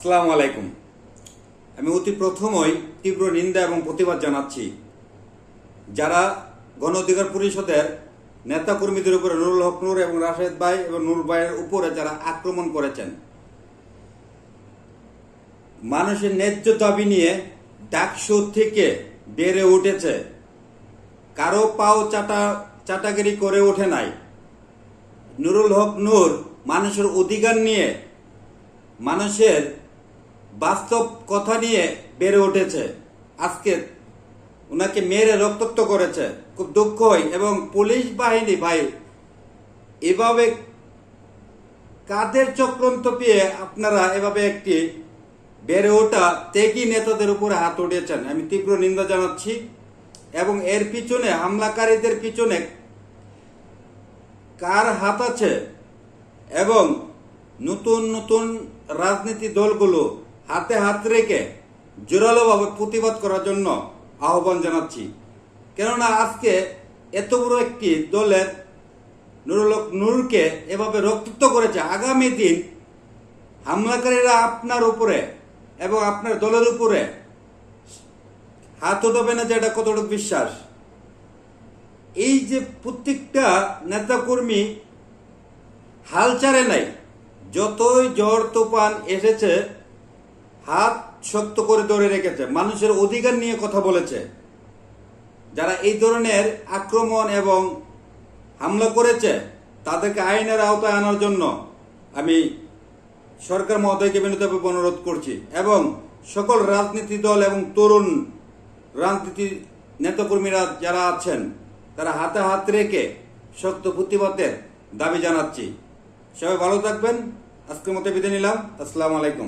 আসসালামু আলাইকুম। আমি অতি প্রথমই তীব্র নিন্দা এবং প্রতিবাদ জানাচ্ছি যারা গণ অধিকার পরিষদের নেতাকর্মীদের উপরে নুরুল হক নূর এবং রাশেদ ভাই এবং নূর ভাইয়ের উপরে যারা আক্রমণ করেছেন। মানুষের ন্যায্য দাবি নিয়ে ডাকসু থেকে বেড়ে উঠেছে, কারো পাও চাটাগিরি করে ওঠে নাই। নুরুল হক নূর মানুষের অধিকার নিয়ে, মানুষের বাস্তব কথা নিয়ে বেড়ে উঠেছে। আজকে ওনাকে মেরে রক্তাক্ত করেছে, খুব দুঃখ হয়। এবং পুলিশ বাহিনী ভাই এভাবে কাদের চক্রান্ত পেয়ে আপনারা এভাবে একটি বেড়ে ওঠা ত্যাগী নেতাদের উপরে হাত উঠিয়েছেন, আমি তীব্র নিন্দা জানাচ্ছি। এবং এর পিছনে, হামলাকারীদের পিছনে কার হাত আছে এবং নতুন নতুন রাজনীতি দলগুলো হাতে হাত রেখে জোরালোভাবে প্রতিবাদ করার জন্য আহ্বান জানাচ্ছি। কেননা আজকে এত বড় একটি দলের নুরুল হক নূরকে এভাবে রক্তাক্ত করেছে। আগামী দিন হামলাকারীরা আপনার উপরে এবং আপনার দলের উপরে হাত উঠাবে না, যে এটা কতটুকু বিশ্বাস। এই যে প্রত্যেকটা নেতাকর্মী হাল ছাড়ে নাই, যতই ঝড় তুফান এসেছে হাত শক্ত করে ধরে রেখেছে, মানুষের অধিকার নিয়ে কথা বলেছে। যারা এই ধরনের আক্রমণ এবং হামলা করেছে তাদেরকে আইনের আওতায় আনার জন্য আমি সরকার মহোদয়কে বিনীতভাবে অনুরোধ করছি। এবং সকল রাজনীতি দল এবং তরুণ রাজনীতি নেতাকর্মীরা যারা আছেন তারা হাতে হাত রেখে শক্ত প্রতিবাদের দাবি জানাচ্ছি। সবাই ভালো থাকবেন। আজকের মতো বিদায় নিলাম। আসসালামু আলাইকুম।